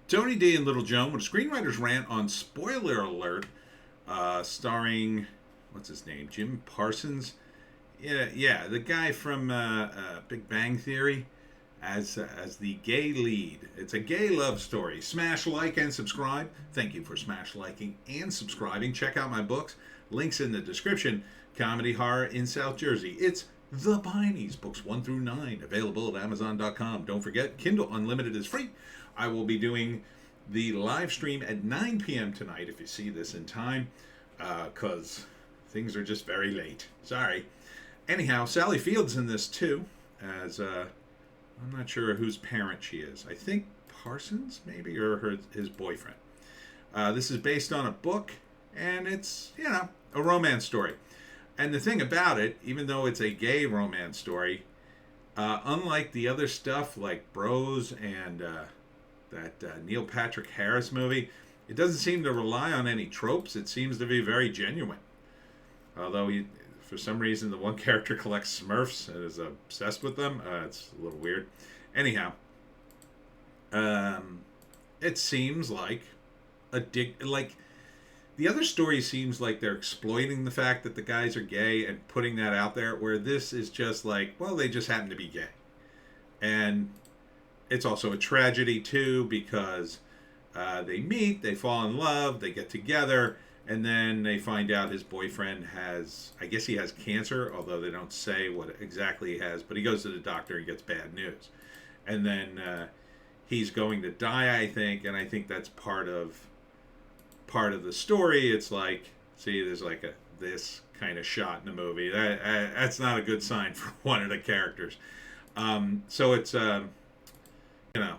Tony D and Little Joan with a screenwriter's rant on Spoiler Alert, starring, what's his name, Jim Parsons? Yeah, the guy from Big Bang Theory as the gay lead. It's a gay love story. Smash like and subscribe. Thank you for smash liking and subscribing. Check out my books. Links in the description. Comedy Horror in South Jersey. It's The Pineys, books 1 through 9, available at Amazon.com. Don't forget, Kindle Unlimited is free. I will be doing the live stream at 9 p.m. tonight if you see this in time, because things are just very late. Sorry. Anyhow, Sally Field's in this too, as I'm not sure whose parent she is. I think Parsons, maybe, or his boyfriend. This is based on a book, and it's, a romance story. And the thing about it, even though it's a gay romance story, unlike the other stuff like Bros and that Neil Patrick Harris movie, it doesn't seem to rely on any tropes. It seems to be very genuine. Although, for some reason, the one character collects Smurfs and is obsessed with them. It's a little weird. Anyhow, it seems like the other story seems like they're exploiting the fact that the guys are gay and putting that out there, where this is just like, well, they just happen to be gay. And it's also a tragedy, too, because they meet, they fall in love, they get together, and then they find out his boyfriend I guess he has cancer, although they don't say what exactly he has, but he goes to the doctor and gets bad news. And then he's going to die, I think, and I think that's part of the story. It's like, see, there's like this kind of shot in the movie. That's not a good sign for one of the characters. So it's,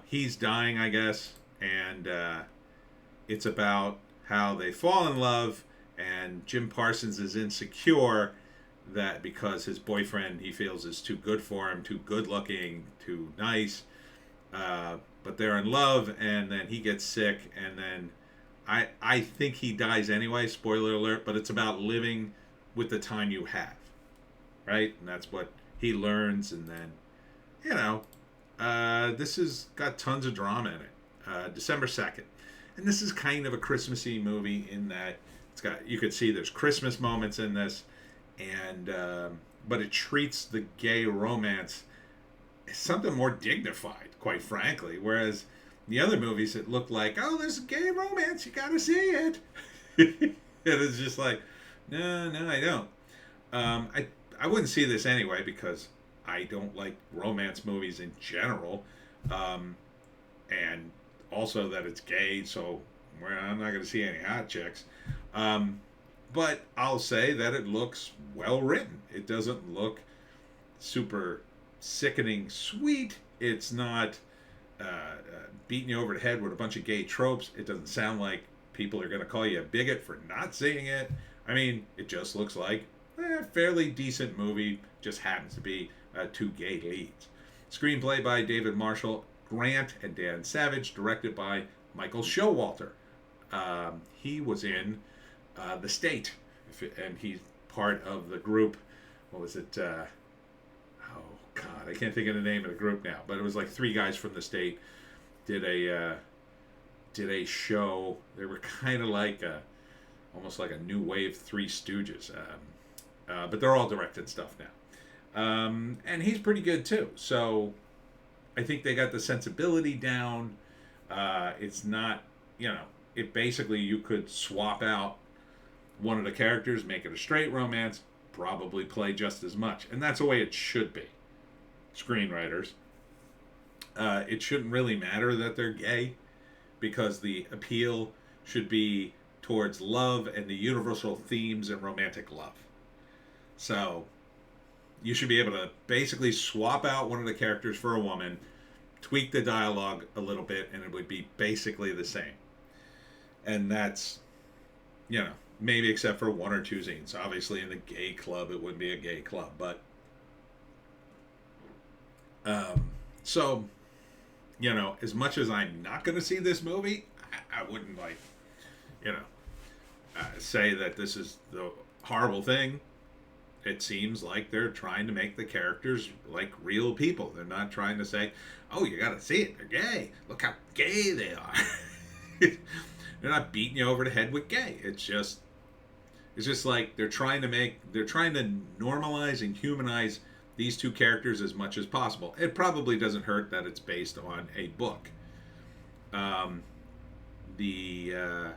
he's dying, I guess, and it's about how they fall in love, and Jim Parsons is insecure that because his boyfriend he feels is too good for him, too good looking, too nice, but they're in love, and then he gets sick, and then I think he dies anyway, spoiler alert, but it's about living with the time you have, right? And that's what he learns, and then, this has got tons of drama in it. December 2nd. And this is kind of a Christmassy movie in that you could see there's Christmas moments in this, and but it treats the gay romance as something more dignified, quite frankly. Whereas the other movies, it looked like, oh, there's a gay romance, you gotta see it. And it's just like, no, I don't. I wouldn't see this anyway because I don't like romance movies in general, and also that it's gay, so I'm not going to see any hot chicks. But I'll say that it looks well written. It doesn't look super sickening sweet. It's not beating you over the head with a bunch of gay tropes. It doesn't sound like people are going to call you a bigot for not seeing it. I mean, it just looks like a fairly decent movie, just happens to be two gay leads. Screenplay by David Marshall, Rant, and Dan Savage, directed by Michael Showalter. He was in The State, and he's part of the group. What was it? Oh, God, I can't think of the name of the group now, but it was like three guys from The State did a show. They were kind of like almost like a new wave Three Stooges, but they're all directed stuff now. And he's pretty good too. So I think they got the sensibility down. It's not, it basically, you could swap out one of the characters, make it a straight romance, probably play just as much. And that's the way it should be. Screenwriters. It shouldn't really matter that they're gay, because the appeal should be towards love and the universal themes in romantic love. So you should be able to basically swap out one of the characters for a woman, tweak the dialogue a little bit, and it would be basically the same. And that's, maybe except for one or two scenes. Obviously, in the gay club, it wouldn't be a gay club, but so, as much as I'm not going to see this movie, I wouldn't say that this is the horrible thing. It seems like they're trying to make the characters like real people. They're not trying to say, oh, you got to see it, they're gay. Look how gay they are. They're not beating you over the head with gay. It's just like they're trying to normalize and humanize these two characters as much as possible. It probably doesn't hurt that it's based on a book. The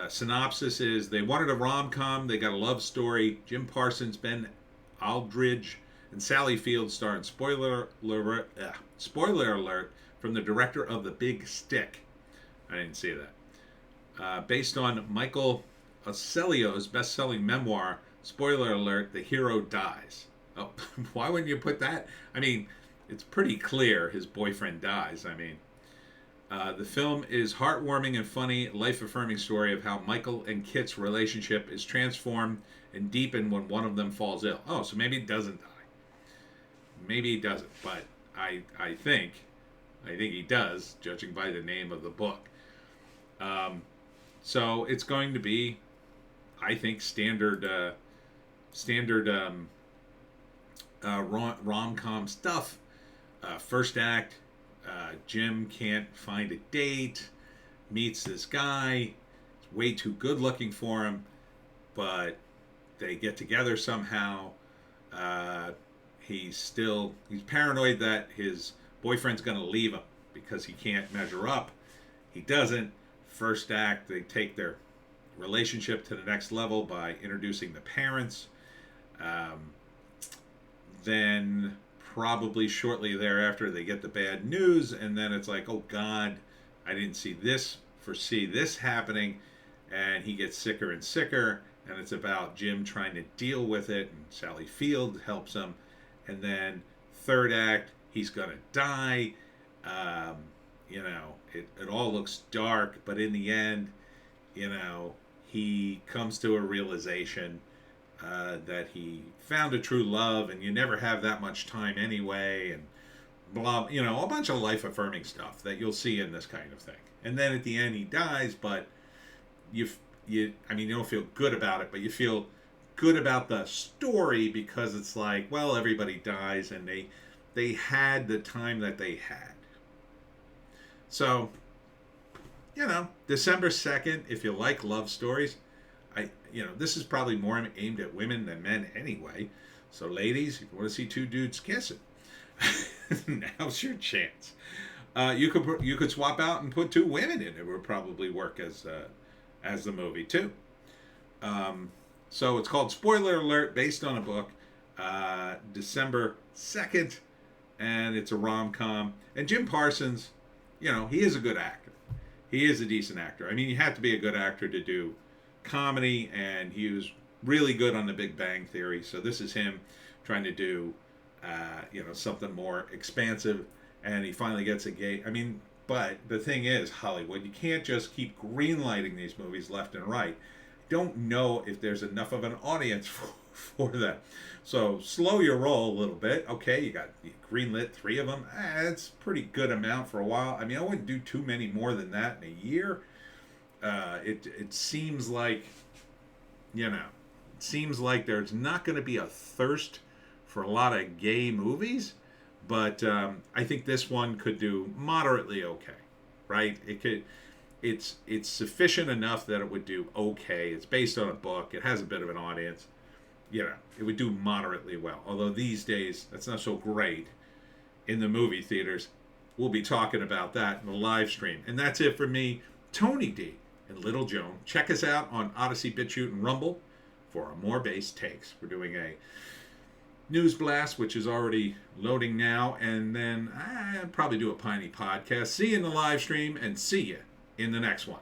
synopsis is they wanted a rom-com, they got a love story. Jim Parsons, Ben Aldridge, and Sally Field star in spoiler alert from the director of The Big Stick. I didn't see that. Based on Michael Acelio's best-selling memoir, spoiler alert, the hero dies. Oh, why wouldn't you put that? I mean, it's pretty clear his boyfriend dies. I mean, the film is heartwarming and funny, life-affirming story of how Michael and Kit's relationship is transformed and deepened when one of them falls ill. Oh, so maybe he doesn't die. Maybe he doesn't, but I think he does, judging by the name of the book. So it's going to be, I think, standard rom-com stuff. First act, Jim can't find a date, meets this guy, he's way too good looking for him, but they get together somehow. He's paranoid that his boyfriend's going to leave him because he can't measure up. He doesn't. First act, they take their relationship to the next level by introducing the parents. Then probably shortly thereafter they get the bad news, and then it's like, oh God, I didn't foresee this happening, and he gets sicker and sicker, and it's about Jim trying to deal with it, and Sally Field helps him. And then third act, he's gonna die. It all looks dark, but in the end, he comes to a realization that he found a true love, and you never have that much time anyway, and blah, a bunch of life-affirming stuff that you'll see in this kind of thing. And then at the end, he dies, but you don't feel good about it, but you feel good about the story because it's like, well, everybody dies, and they had the time that they had. So, December 2nd, if you like love stories, this is probably more aimed at women than men anyway. So ladies, if you want to see two dudes kissing, now's your chance. You could swap out and put two women in. It would probably work as the movie too. So it's called Spoiler Alert, based on a book, December 2nd, and it's a rom-com. And Jim Parsons, he is a good actor. He is a decent actor. I mean, you have to be a good actor to do comedy, and he was really good on The Big Bang Theory. So this is him trying to do, something more expansive, and he finally gets a gay. I mean, but the thing is, Hollywood, you can't just keep greenlighting these movies left and right. Don't know if there's enough of an audience for that. So slow your roll a little bit. Okay, you greenlit 3 of them. That's a pretty good amount for a while. I mean, I wouldn't do too many more than that in a year. It seems like, there's not going to be a thirst for a lot of gay movies, but I think this one could do moderately okay, right? It's sufficient enough that it would do okay. It's based on a book. It has a bit of an audience. It would do moderately well. Although these days, that's not so great in the movie theaters. We'll be talking about that in the live stream. And that's it for me, Tony D and Little Joan. Check us out on Odysee, Bitchute, and Rumble for more base takes. We're doing a news blast, which is already loading now, and then I'll probably do a Piney podcast. See you in the live stream, and see you in the next one.